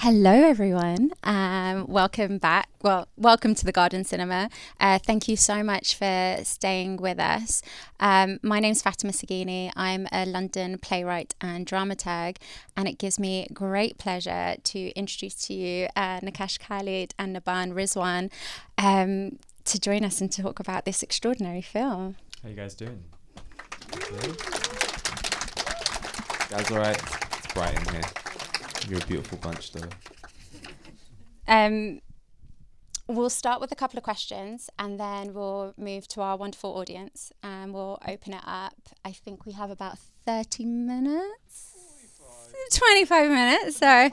Hello, everyone. Welcome back. Well, welcome to the Garden Cinema. Thank you so much for staying with us. My name's Fatima Serghini. I'm a London playwright and dramaturg, and it gives me great pleasure to introduce to you Naqqash Khalid and Nabhaan Rizwan to join us and talk about this extraordinary film. How you guys doing? Good? Guys, all right? It's bright in here. You're a beautiful bunch, though. We'll start with a couple of questions and then we'll move to our wonderful audience and we'll open it up. I think we have about 30 minutes? 25 minutes, so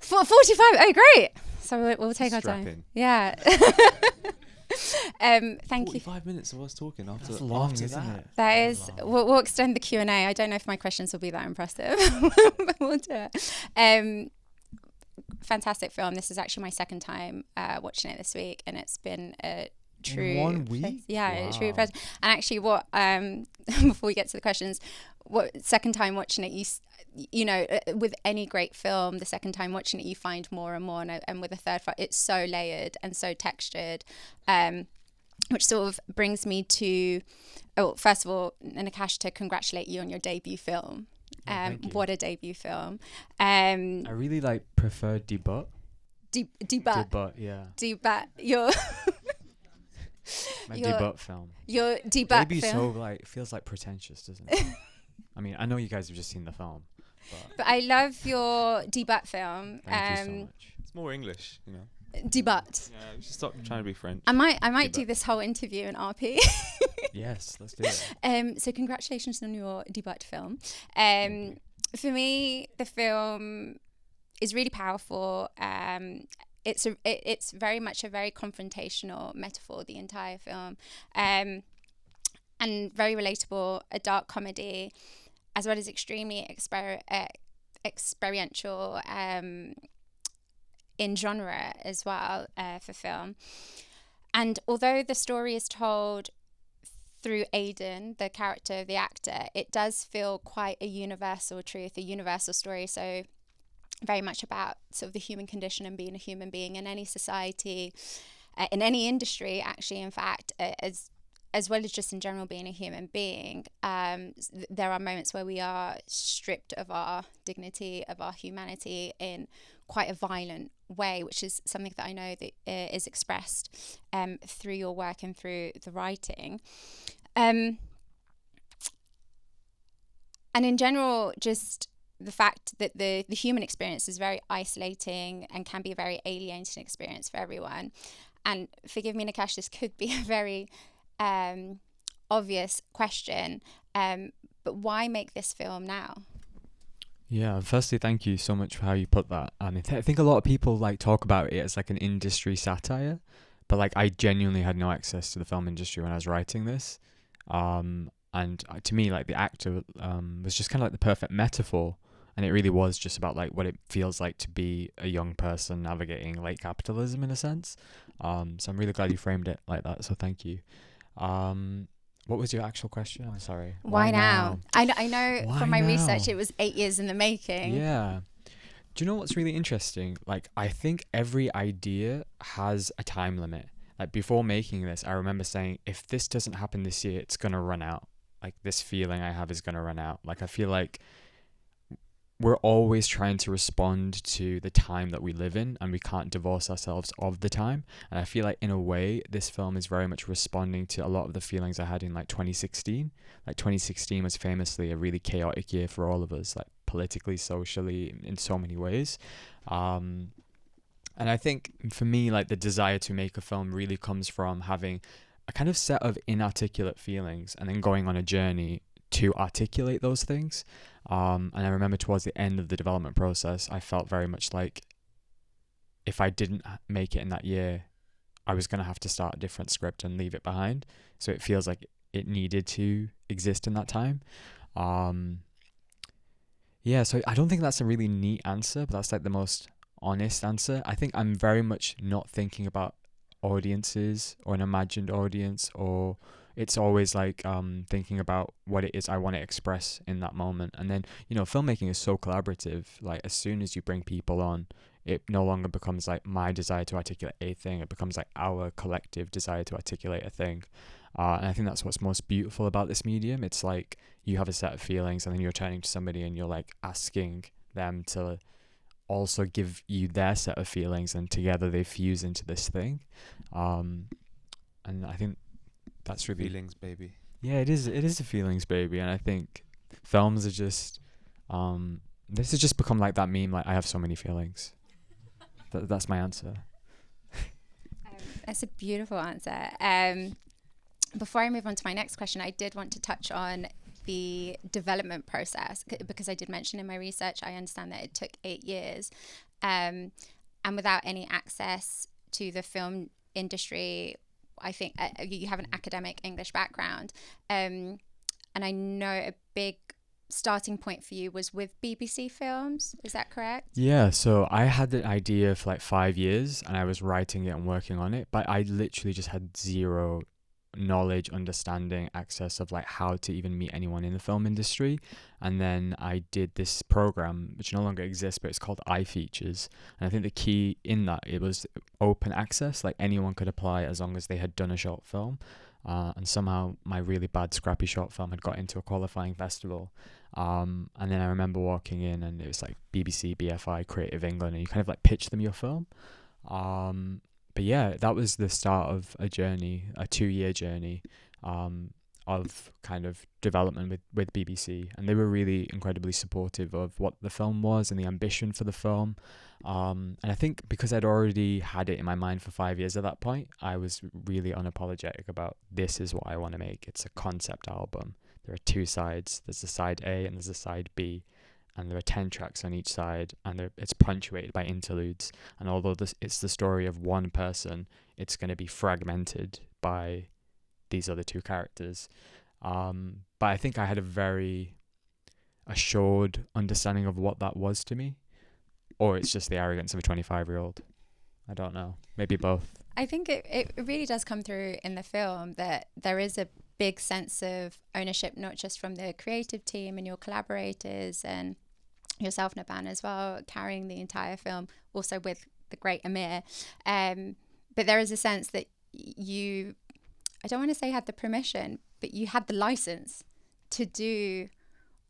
45. Oh, great. So we'll take our time. In. Yeah. Thank you. 45 minutes of us talking after. That's long, after isn't that. it? That is, we'll extend the Q&A. I don't know if my questions will be that impressive, but we'll do it. Fantastic film. This is actually my second time watching it this week, and it's been a true... In 1 week? Yeah, Wow. true. And actually, what before we get to the questions, what second time watching it, you know, with any great film, the second time watching it, you find more and more, and with the third, it's so layered and so textured, which sort of brings me to, first of all, Naqqash, to congratulate you on your debut film. Thank you. What a debut film. I really prefer debutt. Debutt. Debutt, yeah. Debutt. Your My debutt film. Your debut Debut film. so feels like pretentious, doesn't it? I mean, I know you guys have just seen the film, But I love your debut film. thank you so much. It's more English, you know. Debut. Yeah, we should stop trying to be French. I might do Debut. this whole interview in RP. Yes, let's do it. So congratulations on your debut film. Thank For me, the film is really powerful. It's very much a very confrontational metaphor, the entire film, and very relatable. A dark comedy, as well as extremely experiential in genre as well for film. And although the story is told through Aidan, the character of the actor, it does feel quite a universal truth, a universal story. So very much about sort of the human condition and being a human being in any society, in any industry, actually, in fact, as well as just in general being a human being. There are moments where we are stripped of our dignity, of our humanity in quite a violent way, which is something that I know that is expressed through your work and through the writing. And in general, just the fact that the human experience is very isolating and can be a very alienating experience for everyone. And forgive me, Naqqash, this could be a very obvious question, but why make this film now? Yeah, firstly, thank you so much for how you put that. I think a lot of people talk about it as an industry satire, but I genuinely had no access to the film industry when I was writing this. And to me, the actor was just kind of the perfect metaphor, and it really was just about what it feels like to be a young person navigating late capitalism in a sense. So I'm really glad you framed it like that. So thank you. What was your actual question? I'm sorry. Why now? I know Why from my now? research it was 8 years in the making. Yeah. Do you know what's really interesting? I think every idea has a time limit. Before making this, I remember saying, if this doesn't happen this year, it's going to run out. This feeling I have is going to run out. I feel like we're always trying to respond to the time that we live in, and we can't divorce ourselves of the time. And I feel like in a way, this film is very much responding to a lot of the feelings I had in 2016. 2016 was famously a really chaotic year for all of us, politically, socially, in so many ways. And I think for me, the desire to make a film really comes from having a kind of set of inarticulate feelings and then going on a journey to articulate those things. And I remember towards the end of the development process, I felt very much if I didn't make it in that year, I was going to have to start a different script and leave it behind. So it feels like it needed to exist in that time. Yeah, so I don't think that's a really neat answer, but that's the most honest answer. I think I'm very much not thinking about audiences or an imagined audience, or it's always thinking about what it is I want to express in that moment. And then, filmmaking is so collaborative. As soon as you bring people on, it no longer becomes like my desire to articulate a thing. It becomes like our collective desire to articulate a thing. And I think that's what's most beautiful about this medium. It's like you have a set of feelings and then you're turning to somebody and you're like asking them to also give you their set of feelings, and together they fuse into this thing. And I think that's really... Feelings, baby. Yeah, it is a feelings baby. And I think films are just... this has just become like that meme, like, I have so many feelings. That's my answer. That's a beautiful answer. Before I move on to my next question, I did want to touch on the development process, because I did mention in my research, I understand that it took 8 years, and without any access to the film industry. I think you have an academic English background, and I know a big starting point for you was with BBC Films. Is that correct? Yeah, so I had the idea for like 5 years and I was writing it and working on it, but I literally just had zero knowledge, understanding, access of like how to even meet anyone in the film industry. And then I did this program which no longer exists, but it's called iFeatures, and I think the key in that, it was open access, like anyone could apply as long as they had done a short film. And somehow my really bad scrappy short film had got into a qualifying festival. And then I remember walking in and it was like BBC, BFI, Creative England, and you kind of like pitch them your film. But yeah, that was the start of a journey, a 2-year journey of kind of development with BBC. And they were really incredibly supportive of what the film was and the ambition for the film. And I think because I'd already had it in my mind for 5 years at that point, I was really unapologetic about, this is what I want to make. It's a concept album. There are 2 sides. There's a side A and there's a side B. And there are 10 tracks on each side, and it's punctuated by interludes. And although it's the story of one person, it's going to be fragmented by these other 2 characters. But I think I had a very assured understanding of what that was to me. Or it's just the arrogance of a 25-year-old. I don't know. Maybe both. I think it really does come through in the film that there is a big sense of ownership, not just from the creative team and your collaborators and yourself, Nabhaan, as well, carrying the entire film, also with the great Amir. But there is a sense that you, I don't want to say had the permission, but you had the license to do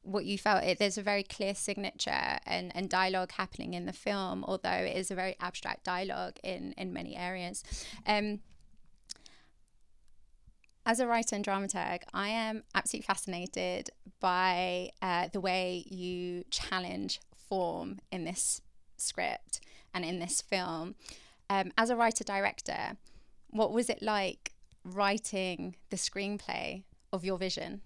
what you felt. There's a very clear signature and dialogue happening in the film, although it is a very abstract dialogue in many areas. As a writer and dramaturg, I am absolutely fascinated by the way you challenge form in this script and in this film. As a writer-director, what was it like writing the screenplay of your vision?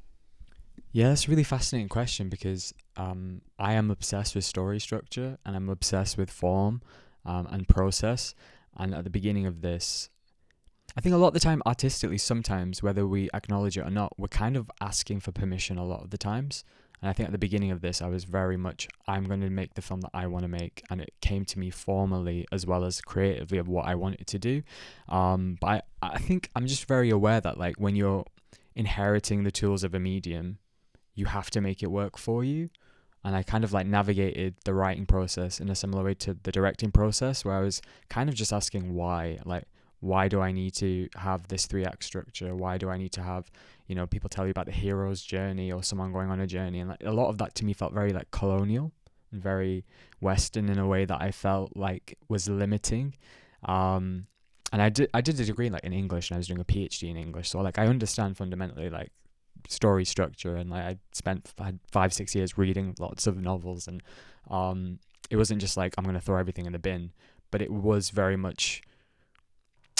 Yeah, that's a really fascinating question, because I am obsessed with story structure and I'm obsessed with form and process. And at the beginning of this, I think a lot of the time, artistically, sometimes, whether we acknowledge it or not, we're kind of asking for permission a lot of the times. And I think at the beginning of this, I was very much, I'm going to make the film that I want to make. And it came to me formally as well as creatively of what I wanted to do. But I think I'm just very aware that, like, when you're inheriting the tools of a medium, you have to make it work for you. And I kind of like navigated the writing process in a similar way to the directing process, where I was kind of just asking why. Like, why do I need to have this 3-act structure? Why do I need to have, people tell you about the hero's journey or someone going on a journey? And like a lot of that to me felt very like colonial and very Western in a way that I felt like was limiting. And I did a degree like in English, and I was doing a PhD in English. So like I understand fundamentally like story structure, and like I had 5-6 years reading lots of novels, and it wasn't just like I'm going to throw everything in the bin, but it was very much,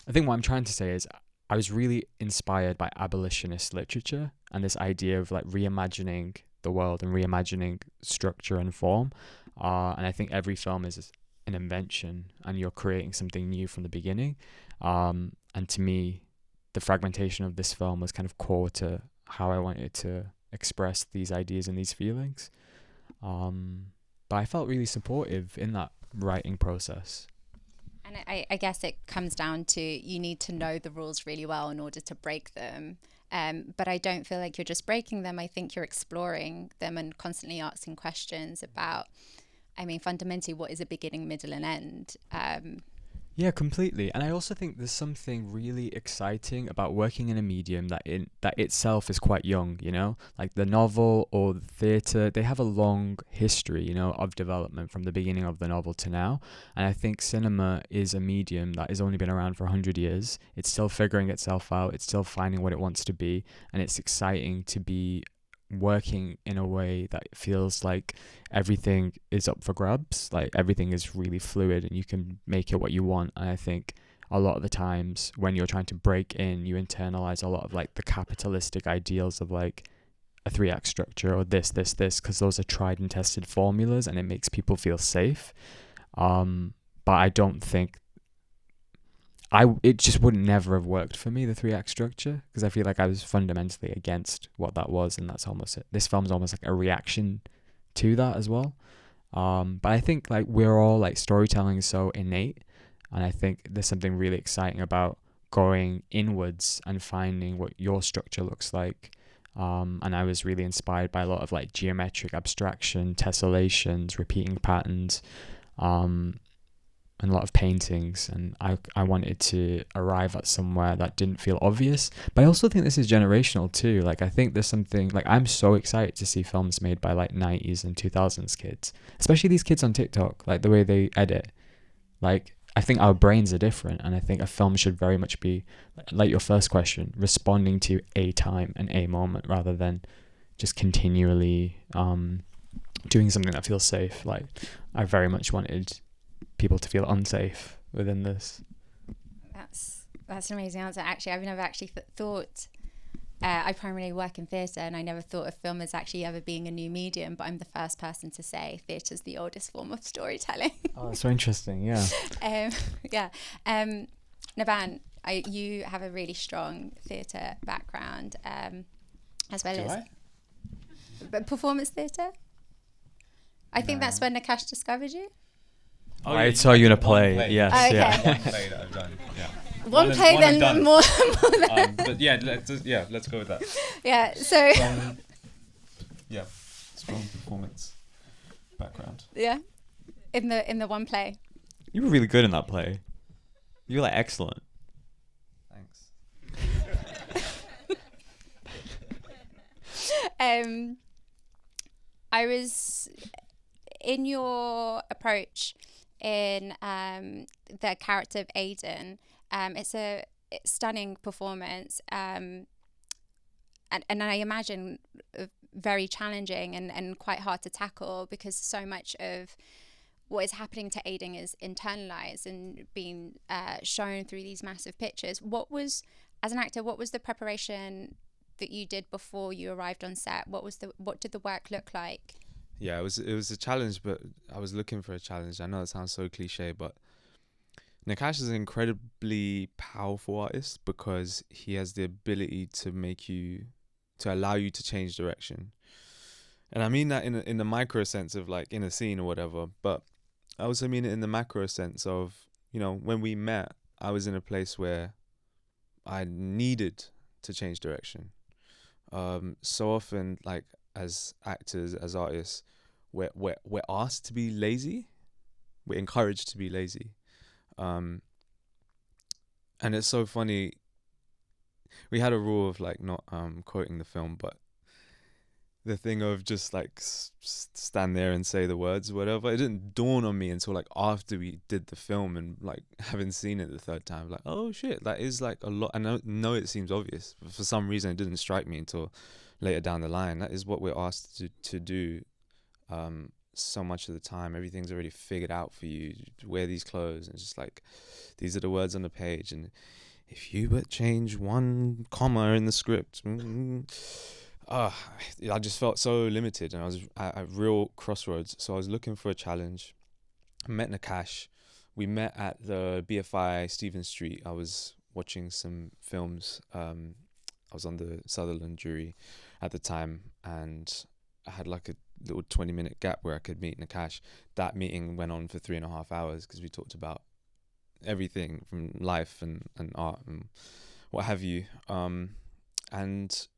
I think what I'm trying to say is I was really inspired by abolitionist literature and this idea of like reimagining the world and reimagining structure and form. And I think every film is an invention and you're creating something new from the beginning. And to me, the fragmentation of this film was kind of core to how I wanted to express these ideas and these feelings. But I felt really supportive in that writing process. And I guess it comes down to you need to know the rules really well in order to break them. But I don't feel like you're just breaking them. I think you're exploring them and constantly asking questions about I mean, fundamentally, what is a beginning, middle, and end? Yeah, completely. And I also think there's something really exciting about working in a medium that itself is quite young, you know? Like the novel or the theatre, they have a long history, you know, of development from the beginning of the novel to now. And I think cinema is a medium that has only been around for 100 years. It's still figuring itself out, it's still finding what it wants to be, and it's exciting to be working in a way that feels like everything is up for grabs, like everything is really fluid and you can make it what you want. And I think a lot of the times when you're trying to break in, you internalize a lot of like the capitalistic ideals of like a 3-act structure or this because those are tried and tested formulas and it makes people feel safe. But I don't think it just would never have worked for me, the 3-act structure, because I feel like I was fundamentally against what that was, and that's almost it. This film's almost like a reaction to that as well. But I think like we're all like storytelling is so innate, and I think there's something really exciting about going inwards and finding what your structure looks like. And I was really inspired by a lot of like geometric abstraction, tessellations, repeating patterns, and a lot of paintings, and I wanted to arrive at somewhere that didn't feel obvious. But I also think this is generational too. Like I think there's something like I'm so excited to see films made by like 90s and 2000s kids, especially these kids on TikTok, like the way they edit. Like I think our brains are different, and I think a film should very much be like your first question, responding to a time and a moment rather than just continually doing something that feels safe. Like I very much wanted people to feel unsafe within this. That's an amazing answer. Actually, I've never actually thought. I primarily work in theatre, and I never thought of film as actually ever being a new medium. But I'm the first person to say theatre's the oldest form of storytelling. Oh, that's so interesting. Yeah. Yeah. Nabhaan, you have a really strong theatre background, as well as performance theatre. I think that's when Naqqash discovered you. Oh, I saw you in a play. Yes. Okay. Yeah. One play that I've done. Yeah. One play, then more. But yeah, let's go with that. Yeah. So. Strong performance background. Yeah. In the one play. You were really good in that play. You were like excellent. Thanks. I was in your approach in the character of Aiden. It's a stunning performance, and I imagine very challenging and quite hard to tackle, because so much of what is happening to Aiden is internalized and being shown through these massive pictures. As an actor, what was the preparation that you did before you arrived on set? What did the work look like? Yeah, it was a challenge, but I was looking for a challenge. I know it sounds so cliche, but Naqqash is an incredibly powerful artist because he has the ability to allow you to change direction. And I mean that in the micro sense of like in a scene or whatever, but I also mean it in the macro sense of, you know, when we met, I was in a place where I needed to change direction. So often, like as actors, as artists, we're asked to be lazy. We're encouraged to be lazy. And it's so funny. We had a rule of like not quoting the film, but the thing of just like stand there and say the words or whatever, it didn't dawn on me until like after we did the film and like having seen it the third time, like, oh shit, that is like a lot. I know it seems obvious, but for some reason it didn't strike me until later down the line. That is what we're asked to do so much of the time. Everything's already figured out for you. Wear these clothes, and it's just like, these are the words on the page, and if you but change one comma in the script, I just felt so limited, and I was at real crossroads. So I was looking for a challenge. I met Naqqash. We met at the BFI Stephen Street. I was watching some films. I was on the Sutherland jury at the time, and I had like a little 20-minute gap where I could meet Naqqash. That meeting went on for 3.5 hours because we talked about everything from life and art and what have you. And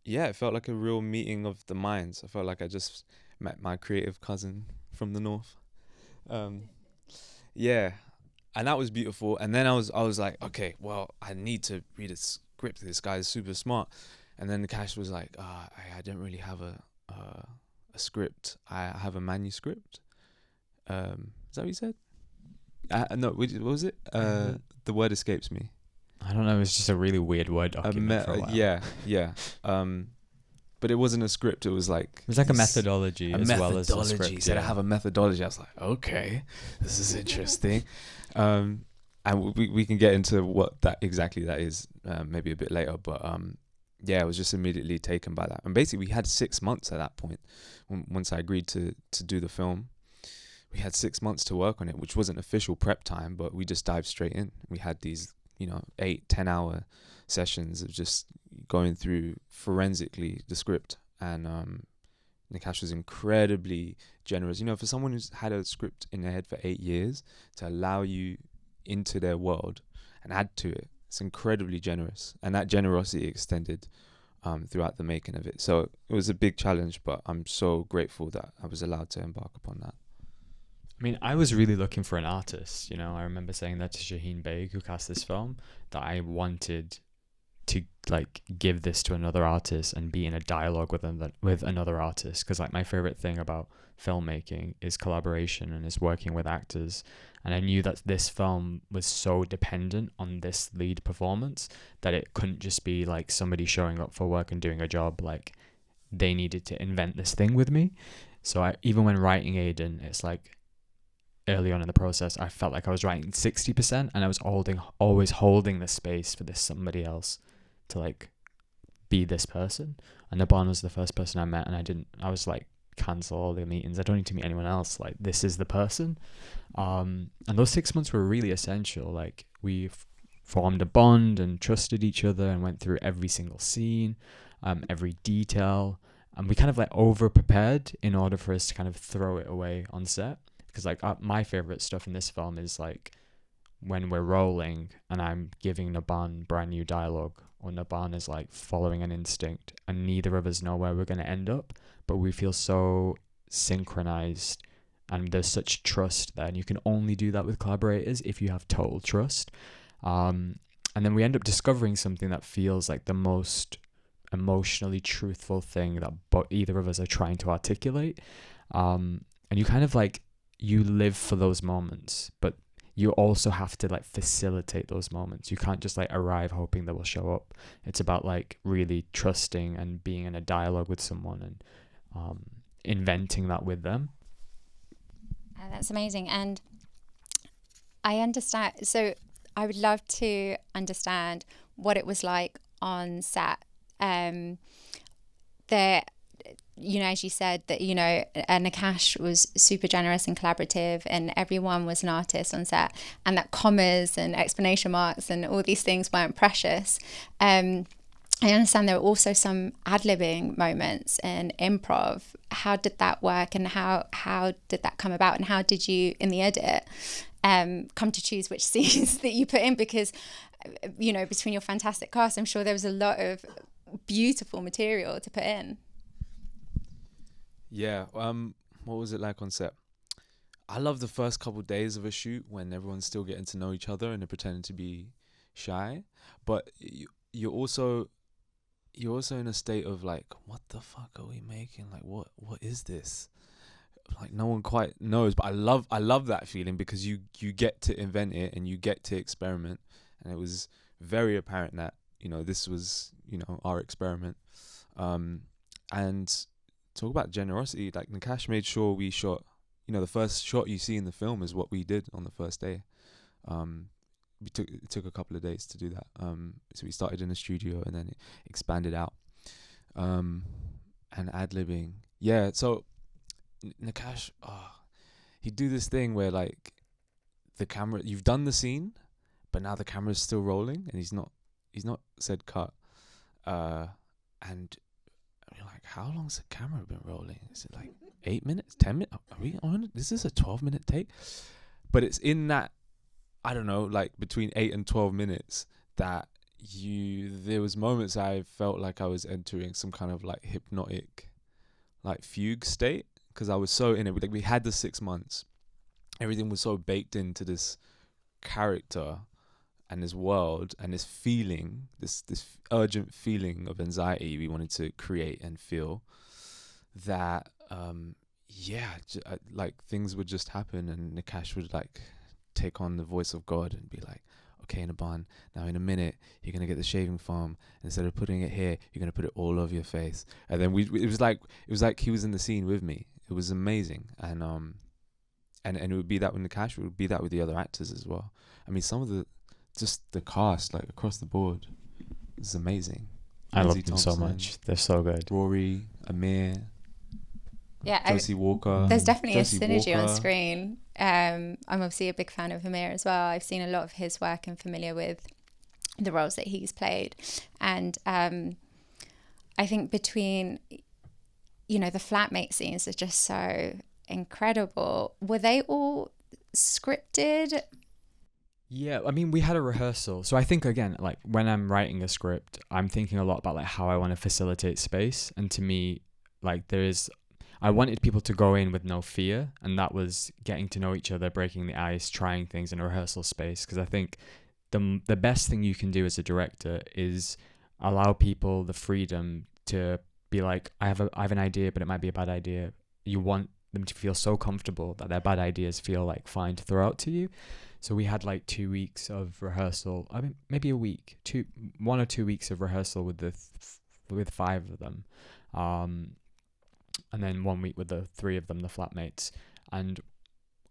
yeah, it felt like a real meeting of the minds. I felt like I just met my creative cousin from the north. Um, yeah, and that was beautiful. And then I was like, okay, well, I need to read a script. This guy is super smart. And then Nakash was like, I don't really have a script. I have a manuscript. Is that what you said? No, what was it? The word escapes me. I don't know. It was just a really weird Word document for a while. Yeah. But it wasn't a script. It was like a methodology as well as a script. He said, I have a methodology. I was like, okay, this is interesting. And we can get into what that is maybe a bit later. But I was just immediately taken by that. And basically, we had 6 months at that point. Once I agreed to do the film, we had 6 months to work on it, which wasn't official prep time, but we just dived straight in. We had these 8-10 hour sessions of just going through forensically the script, and Nakash was incredibly generous. For someone who's had a script in their head for 8 years, to allow you into their world and add to it, it's incredibly generous, and that generosity extended throughout the making of it. So it was a big challenge, but I'm so grateful that I was allowed to embark upon that. I mean, I was really looking for an artist. I remember saying that to Shaheen Baig, who cast this film, that I wanted to give this to another artist and be in a dialogue with another artist, because my favorite thing about filmmaking is collaboration and is working with actors. And I knew that this film was so dependent on this lead performance that it couldn't just be somebody showing up for work and doing a job. They needed to invent this thing with me. So even when writing Aiden, it's early on in the process, I felt like I was writing 60%, and I was always holding the space for this somebody else to be this person. And Nabhaan was the first person I met, and I was cancel all the meetings. I don't need to meet anyone else. This is the person. And those 6 months were really essential. We formed a bond and trusted each other and went through every single scene, every detail. And we kind of over prepared in order for us to kind of throw it away on set. Because my favorite stuff in this film is when we're rolling and I'm giving Nabhaan brand new dialogue, or Nabhaan is following an instinct, and neither of us know where we're going to end up, but we feel so synchronized, and there's such trust there. And you can only do that with collaborators if you have total trust. And then we end up discovering something that feels like the most emotionally truthful thing that either of us are trying to articulate. And you kind of you live for those moments, but you also have to facilitate those moments. You can't just arrive hoping they will show up. It's about really trusting and being in a dialogue with someone and inventing that with them. That's amazing. And I understand. So I would love to understand what it was like on set. As you said, that Naqqash was super generous and collaborative, and everyone was an artist on set, and that commas and exclamation marks and all these things weren't precious. I understand there were also some ad-libbing moments and improv. How did that work, and how did that come about, and how did you, in the edit, come to choose which scenes that you put in? Because between your fantastic cast, I'm sure there was a lot of beautiful material to put in. Yeah. What was it like on set? I love the first couple of days of a shoot when everyone's still getting to know each other and they're pretending to be shy, but you're also in a state of what the fuck are we making? What is this? No one quite knows. But I love that feeling, because you get to invent it and you get to experiment, and it was very apparent that this was our experiment. And talk about generosity. Naqqash made sure we shot, the first shot you see in the film is what we did on the first day. It took a couple of days to do that. So we started in the studio and then it expanded out. And ad-libbing. Yeah, so Naqqash, he'd do this thing where the camera, you've done the scene, but now the camera's still rolling and he's not said cut. And you're how long's the camera been rolling? Is it 8 minutes, 10 minutes? Are we on it? This is a 12-minute take? But it's in that, I don't know, between 8 and 12 minutes that there was moments I felt like I was entering some kind of hypnotic fugue state, because I was so in it. Like, we had the 6 months, everything was so baked into this character and this world and this feeling, this urgent feeling of anxiety we wanted to create and feel, that like things would just happen, and Naqqash would like take on the voice of God and be like, okay, Nabhaan, now in a minute you're gonna get the shaving foam, and instead of putting it here, you're gonna put it all over your face. And then it was like he was in the scene with me. It was amazing. And it would be that with Naqqash, it would be that with the other actors as well. I mean, some of the cast, like across the board, is amazing. I love them so much. They're so good. Rory, Amir, yeah, Josie Walker. There's definitely Josie a synergy Walker on screen. I'm obviously a big fan of Amir as well. I've seen a lot of his work and familiar with the roles that he's played. And I think between, the flatmate scenes are just so incredible. Were they all scripted? Yeah, I mean, we had a rehearsal. So I think, again, like when I'm writing a script, I'm thinking a lot about like how I want to facilitate space. And to me, like I wanted people to go in with no fear, and that was getting to know each other, breaking the ice, trying things in a rehearsal space. Because I think the best thing you can do as a director is allow people the freedom to be like, I have an idea, but it might be a bad idea. You want them to feel so comfortable that their bad ideas feel like fine to throw out to you. So we had like 2 weeks of rehearsal. I mean, maybe a week, 1 or 2 weeks of rehearsal with with 5 of them. And then 1 week with the 3 of them, the flatmates. And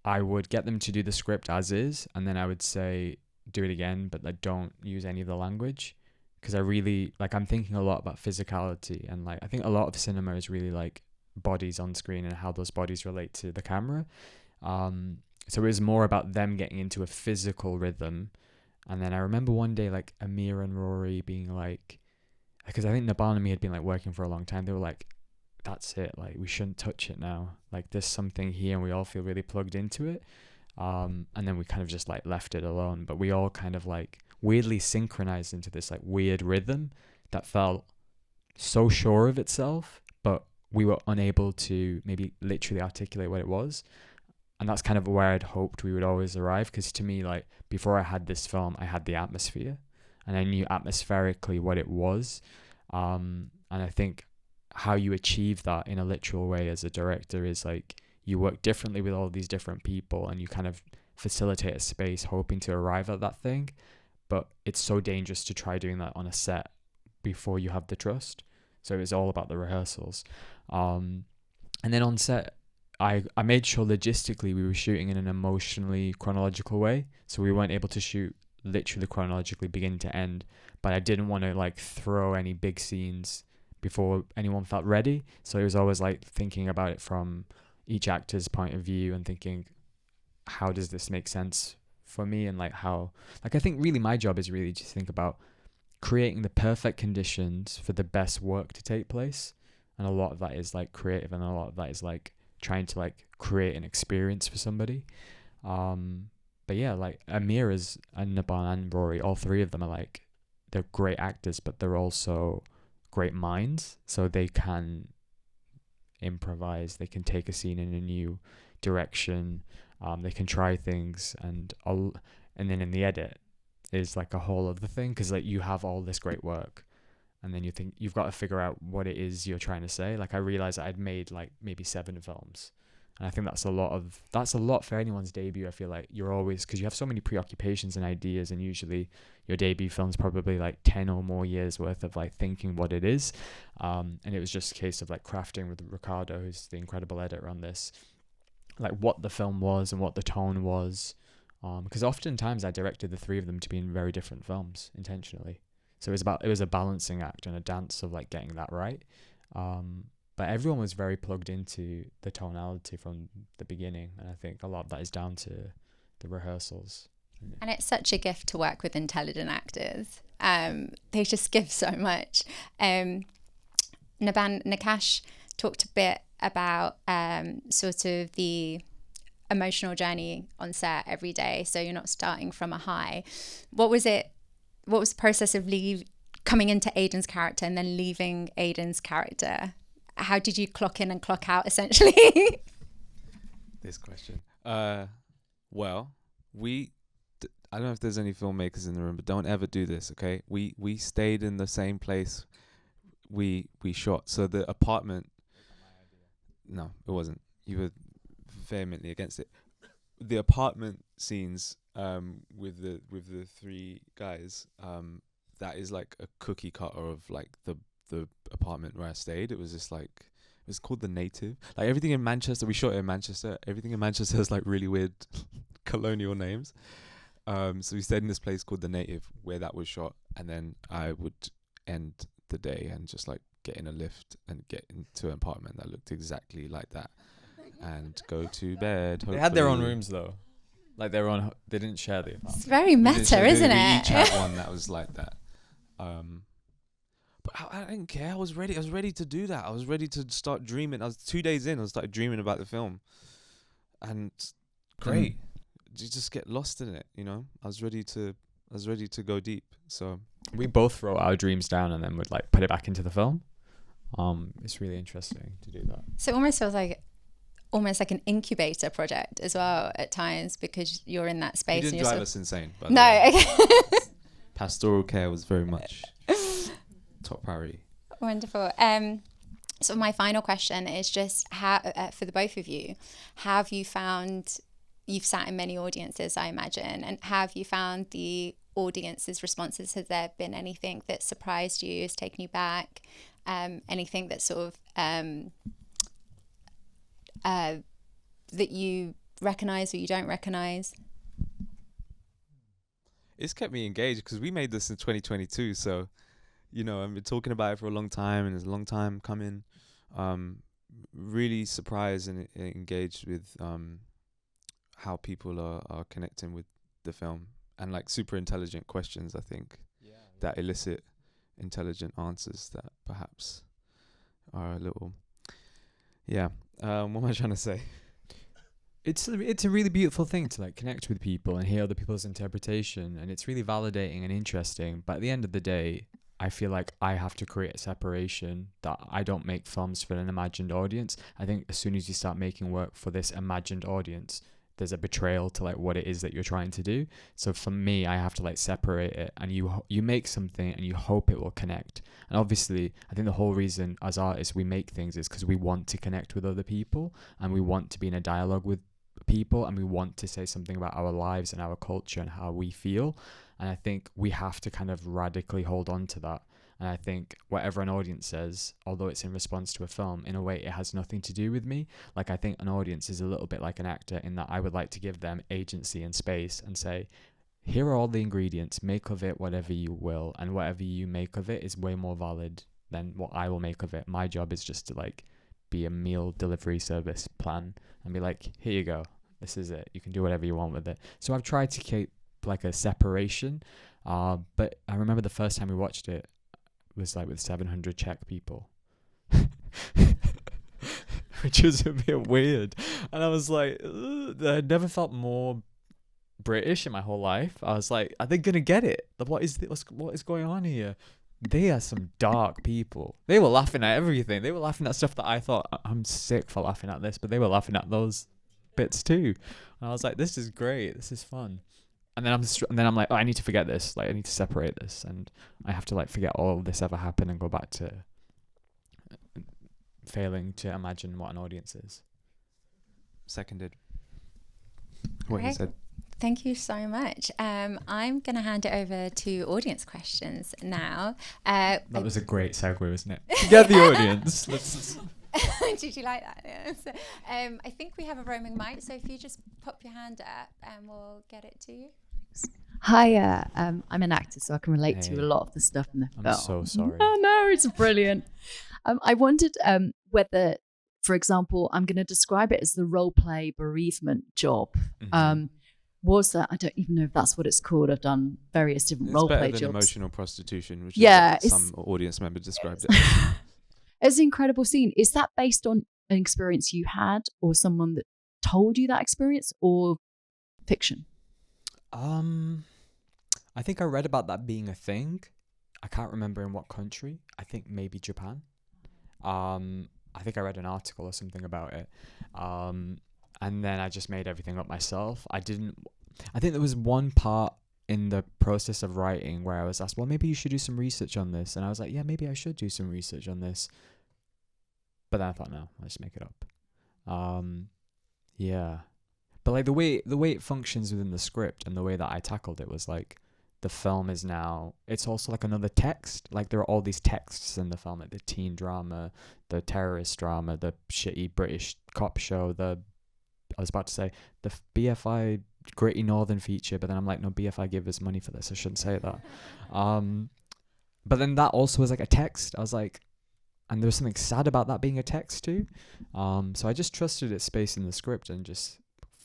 I would get them to do the script as is, and then I would say, do it again, but like don't use any of the language. Because I really, like, I'm thinking a lot about physicality, and like I think a lot of cinema is really like bodies on screen and how those bodies relate to the camera. So it was more about them getting into a physical rhythm. And then I remember one day like Amir and Rory being like, because I think Nabhaan and me had been like working for a long time, they were like, that's it, like we shouldn't touch it now, like there's something here, and we all feel really plugged into it. And then we kind of just like left it alone, but we all kind of like weirdly synchronized into this like weird rhythm that felt so sure of itself, but we were unable to maybe literally articulate what it was. And that's kind of where I'd hoped we would always arrive, because to me, like, before I had this film, I had the atmosphere, and I knew atmospherically what it was. And I think how you achieve that in a literal way as a director is like you work differently with all these different people, and you kind of facilitate a space hoping to arrive at that thing. But it's so dangerous to try doing that on a set before you have the trust. So it's all about the rehearsals. And then on set, I made sure logistically we were shooting in an emotionally chronological way. So we weren't able to shoot literally chronologically beginning to end, but I didn't want to like throw any big scenes before anyone felt ready. So it was always like thinking about it from each actor's point of view and thinking, how does this make sense for me? And like how, like, I think really my job is really just think about creating the perfect conditions for the best work to take place. And a lot of that is like creative, and a lot of that is like trying to like create an experience for somebody. But yeah, like Amir and Nabhaan and Rory, all 3 of them are like, they're great actors, but they're also great minds. So they can improvise, they can take a scene in a new direction, they can try things, and then in the edit is like a whole other thing, because like you have all this great work, and then you think you've got to figure out what it is you're trying to say. Like I realized that I'd made like maybe 7 films, and I think that's a lot for anyone's debut. I feel like you're always, because you have so many preoccupations and ideas, and usually your debut film's probably like 10 or more years worth of like thinking what it is. And it was just a case of like crafting with Ricardo, who's the incredible editor on this, like what the film was and what the tone was. Because oftentimes I directed the 3 of them to be in very different films intentionally. So it was a balancing act and a dance of like getting that right. But everyone was very plugged into the tonality from the beginning, and I think a lot of that is down to the rehearsals. And it's such a gift to work with intelligent actors. They just give so much. Naqqash talked a bit about sort of the emotional journey on set every day, so you're not starting from a high. What was the process of coming into Aidan's character and then leaving Aidan's character? how did you clock in and clock out essentially? This question. Well, I don't know if there's any filmmakers in the room, but don't ever do this, okay? We stayed in the same place we shot. So the apartment. No, it wasn't. You were vehemently against it. The apartment scenes with the three guys, that is like a cookie cutter of like the apartment where I stayed. It was just like, it was called the Native. Like everything in Manchester, we shot it in Manchester. Everything in Manchester has like really weird colonial names. So we stayed in this place called the Native where that was shot, and then I would end the day and just like get in a lift and get into an apartment that looked exactly like that and go to bed. They had their own rooms though, like their own. They didn't share the apartment. It's very meta, isn't it? We each had one that was like that. But I didn't care. I was ready. I was ready to do that. I was ready to start dreaming. I was 2 days in. I started dreaming about the film, and great. You just get lost in it, you know. I was ready to go deep. So we both wrote our dreams down and then would like put it back into the film. It's really interesting to do that. So it almost feels like an incubator project as well at times, because you're in that space. You didn't drive us insane. By no. Pastoral care was very much top priority. Wonderful. So my final question is just how, for the both of you, have you found, you've sat in many audiences, I imagine, and have you found the audience's responses? Has there been anything that surprised you, has taken you back, anything that sort of that you recognize or you don't recognize? It's kept me engaged because we made this in 2022, so you know, I've been talking about it for a long time, and it's a long time coming. Really surprised and engaged with how people are connecting with the film, and like super intelligent questions, I think, that elicit intelligent answers that perhaps are a little, what am I trying to say? It's a really beautiful thing to like connect with people and hear other people's interpretation, and it's really validating and interesting. But at the end of the day, I feel like I have to create a separation, that I don't make films for an imagined audience. I think as soon as you start making work for this imagined audience, there's a betrayal to like what it is that you're trying to do. So for me, I have to like separate it, and you make something and you hope it will connect. And obviously, I think the whole reason as artists we make things is because we want to connect with other people, and we want to be in a dialogue with people, and we want to say something about our lives and our culture and how we feel. And I think we have to kind of radically hold on to that. And I think whatever an audience says, although it's in response to a film, in a way it has nothing to do with me. Like I think an audience is a little bit like an actor in that I would like to give them agency and space and say, here are all the ingredients, make of it whatever you will, and whatever you make of it is way more valid than what I will make of it. My job is just to like be a meal delivery service plan and be like, here you go, this is it, you can do whatever you want with it. So I've tried to keep like a separation, but I remember the first time we watched it was like with 700 Czech people, which was a bit weird, and I was like, I never felt more British in my whole life. I was like, are they gonna get it? What is going on here? They are some dark people. They were laughing at everything. They were laughing at stuff that I thought, I'm sick for laughing at this, but they were laughing at those bits too. And I was like, this is great, this is fun. And then I'm like, oh, I need to forget this. Like, I need to separate this, and I have to like forget all of this ever happened and go back to failing to imagine what an audience is. Seconded what he said. Thank you so much. I'm going to hand it over to audience questions now. That was a great segue, wasn't it? To get the audience. Did you like that? Yeah. So, I think we have a roaming mic, so if you just pop your hand up and we'll get it to you. Hi, I'm an actor, so I can relate to a lot of the stuff in the film. I'm so sorry. Oh no, it's brilliant. I wondered whether, for example, I'm going to describe it as the role play bereavement job. Mm-hmm. Was that, I don't even know if that's what it's called. I've done various different role play jobs. Emotional prostitution, which is what some audience member described it. It's an incredible scene. Is that based on an experience you had, or someone that told you that experience, or fiction? I think I read about that being a thing. I can't remember in what country. I think maybe Japan. I think I read an article or something about it. And then I just made everything up myself. I think there was one part in the process of writing where I was asked, well, maybe you should do some research on this. And I was like, yeah, maybe I should do some research on this. But then I thought, no, let's just make it up. Yeah. But like the way it functions within the script and the way that I tackled it was like, the film is now, it's also like another text. Like there are all these texts in the film, like the teen drama, the terrorist drama, the shitty British cop show, the BFI gritty northern feature, but then I'm like, no, BFI give us money for this, I shouldn't say that. But then that also was like a text. I was like, and there was something sad about that being a text too. So I just trusted its space in the script and just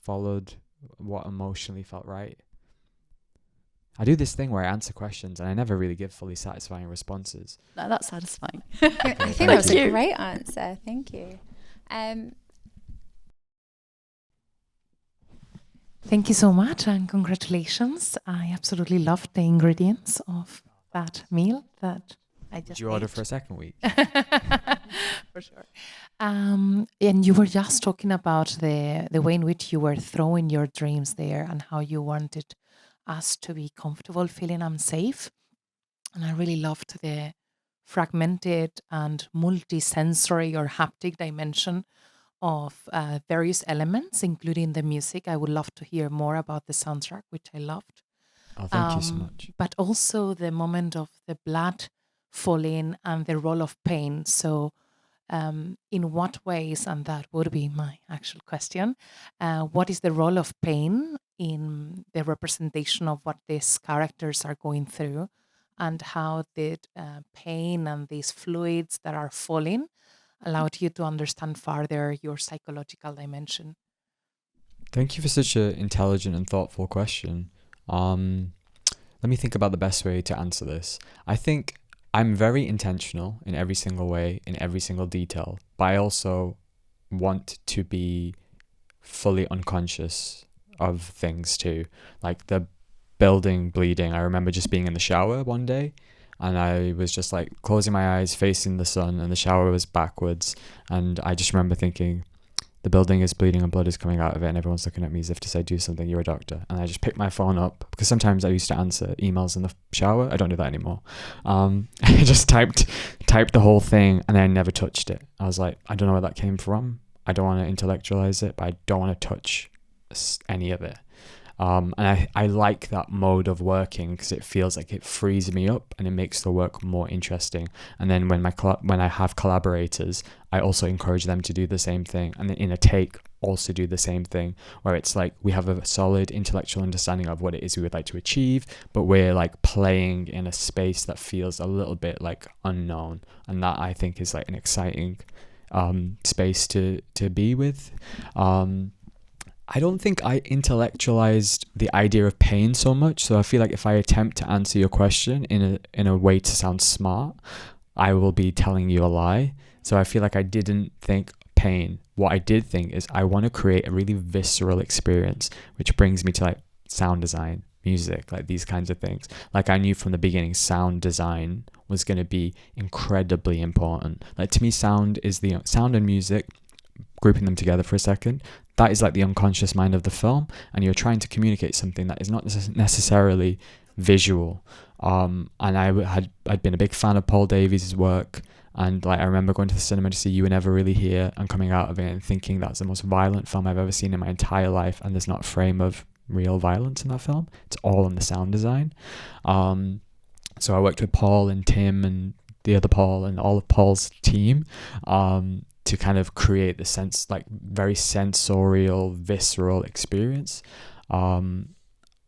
followed what emotionally felt right. I do this thing where I answer questions and I never really give fully satisfying responses. No, that's satisfying. I think that was a great answer. Thank you. Thank you so much and congratulations. I absolutely loved the ingredients of that meal that I just Did you order for a second week? For sure. And you were just talking about the way in which you were throwing your dreams there and how you wanted us to be comfortable feeling unsafe. And I really loved the fragmented and multi-sensory or haptic dimension of various elements, including the music. I would love to hear more about the soundtrack, which I loved. Oh, thank you so much. But also the moment of the blood falling and the role of pain. So in what ways, and that would be my actual question, what is the role of pain in the representation of what these characters are going through, and how did pain and these fluids that are falling allowed you to understand further your psychological dimension? Thank you for such an intelligent and thoughtful question. Let me think about the best way to answer this. I think I'm very intentional in every single way, in every single detail, but I also want to be fully unconscious of things too. Like the building bleeding, I remember just being in the shower one day and I was just like closing my eyes, facing the sun, and the shower was backwards, and I just remember thinking, the building is bleeding and blood is coming out of it and everyone's looking at me as if to say, do something, you're a doctor. And I just picked my phone up, because sometimes I used to answer emails in the shower. I don't do that anymore. I just typed the whole thing and then I never touched it. I was like, I don't know where that came from. I don't want to intellectualize it, but I don't want to touch any of it. And I like that mode of working because it feels like it frees me up and it makes the work more interesting. And then when I have collaborators, I also encourage them to do the same thing, and then in a take also do the same thing, where it's like we have a solid intellectual understanding of what it is we would like to achieve, but we're like playing in a space that feels a little bit like unknown, and that I think is like an exciting space to be with. I don't think I intellectualized the idea of pain so much. So I feel like if I attempt to answer your question in a way to sound smart, I will be telling you a lie. So I feel like I didn't think pain. What I did think is I want to create a really visceral experience, which brings me to like sound design, music, like these kinds of things. Like I knew from the beginning sound design was going to be incredibly important. Like to me, sound is the sound and music, grouping them together for a second, that is like the unconscious mind of the film, and you're trying to communicate something that is not necessarily visual. And I'd been a big fan of Paul Davies' work, and like I remember going to the cinema to see You Were Never Really Here and coming out of it and thinking that's the most violent film I've ever seen in my entire life, and there's not a frame of real violence in that film. It's all in the sound design. So I worked with Paul and Tim and the other Paul and all of Paul's team to kind of create the sense, like very sensorial, visceral experience. And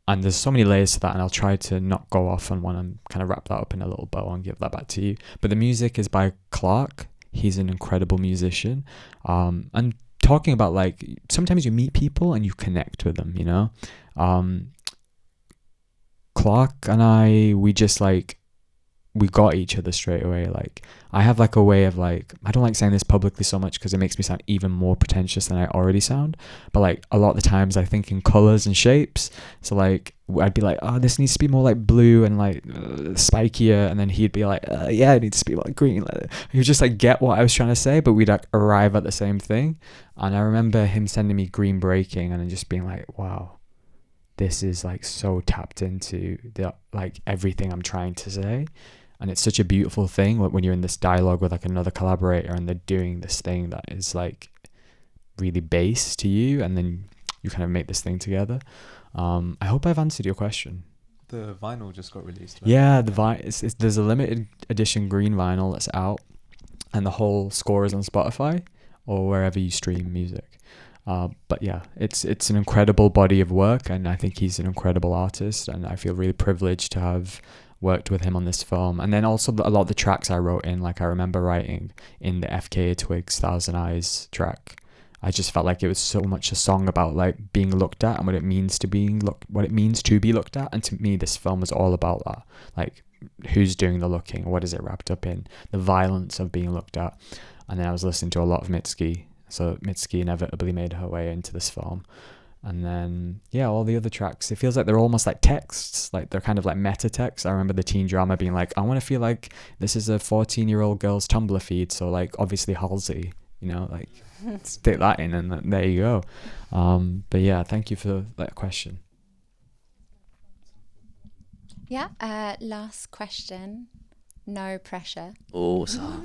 there's so many layers to that, and I'll try to not go off on one and kind of wrap that up in a little bow and give that back to you. But the music is by Clark. He's an incredible musician. And talking about like, sometimes you meet people and you connect with them, you know? Clark and we just like, we got each other straight away. Like I have like a way of like, I don't like saying this publicly so much because it makes me sound even more pretentious than I already sound, but like a lot of the times I think in colors and shapes. So like I'd be like, oh, this needs to be more like blue and like spikier, and then he'd be like, yeah, it needs to be like green. He would just like get what I was trying to say, but we'd like arrive at the same thing. And I remember him sending me green breaking and then just being like, wow, this is like so tapped into the like everything I'm trying to say. And it's such a beautiful thing when you're in this dialogue with like another collaborator and they're doing this thing that is like really base to you, and then you kind of make this thing together. I hope I've answered your question. The vinyl just got released, right? Yeah, there's a limited edition green vinyl that's out, and the whole score is on Spotify or wherever you stream music. But yeah, it's an incredible body of work, and I think he's an incredible artist, and I feel really privileged to have worked with him on this film. And then also a lot of the tracks I wrote in, like I remember writing in the FKA Twigs Thousand Eyes track, I just felt like it was so much a song about like being looked at and what it means to be looked at. And to me, this film was all about that. Like, who's doing the looking? What is it wrapped up in? The violence of being looked at. And then I was listening to a lot of Mitski. So Mitski inevitably made her way into this film. And then, yeah, all the other tracks, it feels like they're almost like texts. Like, they're kind of like meta texts. I remember the teen drama being like, I want to feel like this is a 14-year-old girl's Tumblr feed. So, like, obviously Halsey, you know, like, stick that in and there you go. But yeah, thank you for that question. Yeah, last question. No pressure. Oh, so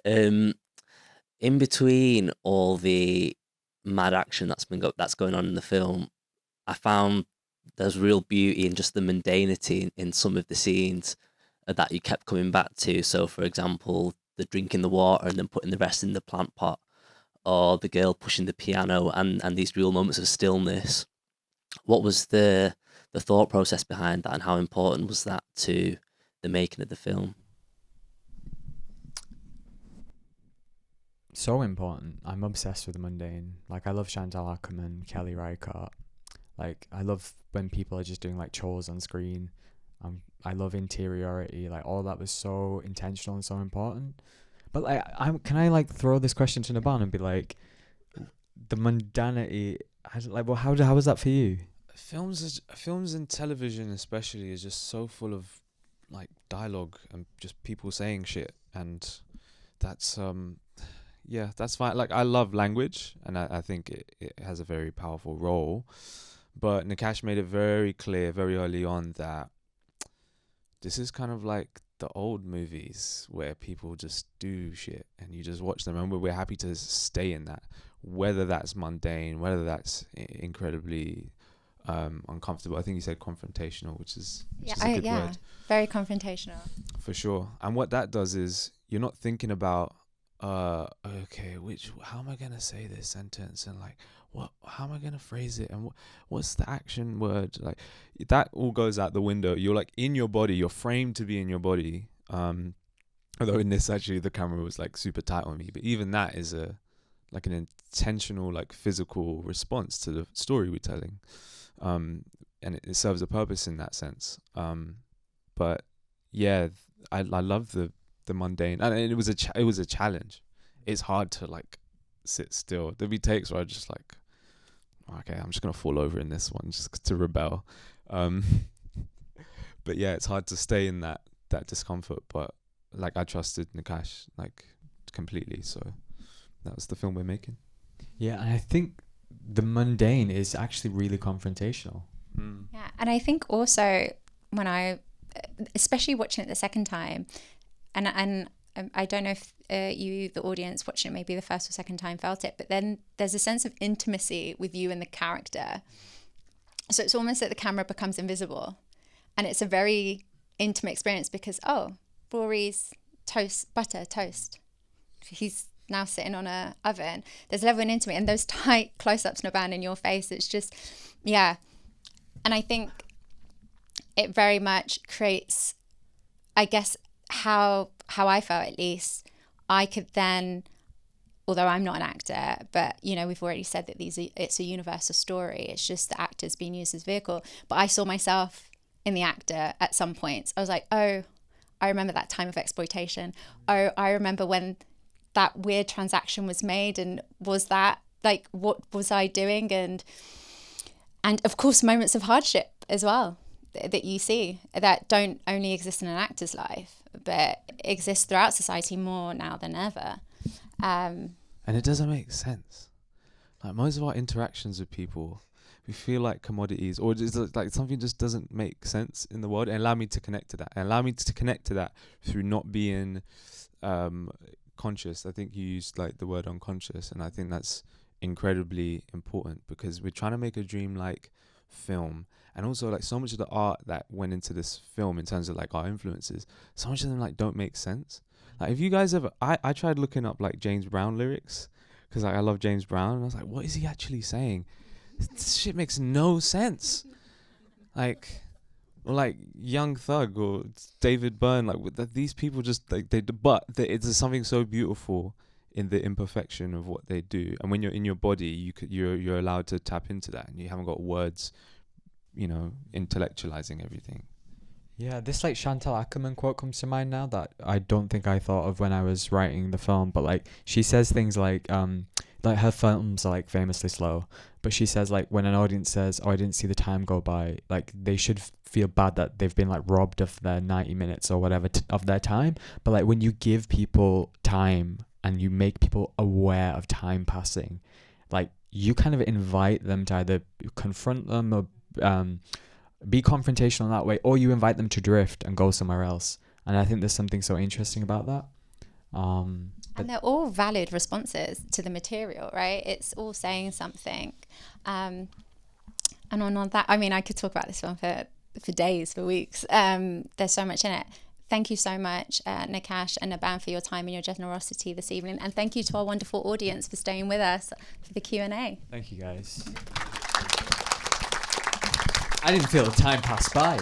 in between all the mad action that's going on in the film, I found there's real beauty in just the mundanity in some of the scenes that you kept coming back to. So, for example, the drinking the water and then putting the rest in the plant pot, or the girl pushing the piano, and these real moments of stillness. What was the thought process behind that, and how important was that to the making of the film? So important. I'm obsessed with the mundane. Like, I love Chantal Ackerman, Kelly Reichardt. Like, I love when people are just doing like chores on screen. I love interiority. Like, all that was so intentional and so important. But like, can I like throw this question to Nabhaan and be like, the mundanity? How was that for you? Films and television especially is just so full of like dialogue and just people saying shit, and that's yeah, that's fine. Like, I love language, and I think it has a very powerful role. But Naqqash made it very clear very early on that this is kind of like the old movies where people just do shit and you just watch them, and we're happy to stay in that, whether that's mundane, whether that's incredibly uncomfortable. I think you said confrontational, which is a good word. Very confrontational for sure. And what that does is you're not thinking about okay, how am I gonna say this sentence, and like how am I gonna phrase it, and what's the action word, like that all goes out the window. You're like in your body, you're framed to be in your body. Although in this, actually, the camera was like super tight on me, but even that is an intentional, like physical response to the story we're telling, and it serves a purpose in that sense. But yeah, I love the mundane, and it was a challenge. It's hard to like sit still. There'll be takes where I just like, okay, I'm just gonna fall over in this one just to rebel. But yeah, it's hard to stay in that discomfort. But like, I trusted Naqqash like completely, so that was the film we're making. Yeah, and I think the mundane is actually really confrontational. Yeah, and I think also when especially watching it the second time, and I don't know if you, the audience watching it, maybe the first or second time, felt it, but then there's a sense of intimacy with you and the character. So it's almost like the camera becomes invisible, and it's a very intimate experience because, oh, Rory's butter toast. He's now sitting on a oven. There's a level of intimacy, and those tight close-ups, Nabhaan, in your face. It's just, yeah. And I think it very much creates, I guess, how I felt, at least. I could then, although I'm not an actor, but you know, we've already said that it's a universal story. It's just the actors being used as vehicle. But I saw myself in the actor at some points. I was like, oh, I remember that time of exploitation. Oh, I remember when that weird transaction was made, and was that like, what was I doing? And of course, moments of hardship as well that you see that don't only exist in an actor's life, but exist throughout society more now than ever. And it doesn't make sense. Like most of our interactions with people, we feel like commodities, or just like something just doesn't make sense in the world. And allow me to connect to that. And allow me to connect to that through not being conscious. I think you used like the word unconscious, and I think that's incredibly important, because we're trying to make a dream-like film. And also, like, so much of the art that went into this film in terms of like our influences, so much of them like don't make sense. Like, if you guys ever, I tried looking up like James Brown lyrics, because like I love James Brown, and I was like, what is he actually saying? This shit makes no sense. Like, or like Young Thug or David Byrne, like these people just like it's something so beautiful in the imperfection of what they do. And when you're in your body, you're allowed to tap into that, and you haven't got words, you know, intellectualizing everything. Yeah, this like Chantal Ackerman quote comes to mind now that I don't think I thought of when I was writing the film, but like she says things like her films are like famously slow, but she says like when an audience says, "Oh, I didn't see the time go by," like they should feel bad that they've been like robbed of their 90 minutes or whatever of their time. But like when you give people time and you make people aware of time passing, like you kind of invite them to either confront them or be confrontational that way, or you invite them to drift and go somewhere else. And I think there's something so interesting about that. And they're all valid responses to the material, right? It's all saying something. And on that, I mean, I could talk about this film for days, for weeks. There's so much in it. Thank you so much, Naqqash and Nabhaan, for your time and your generosity this evening. And thank you to our wonderful audience for staying with us for the Q&A. Thank you, guys. I didn't feel the time pass by.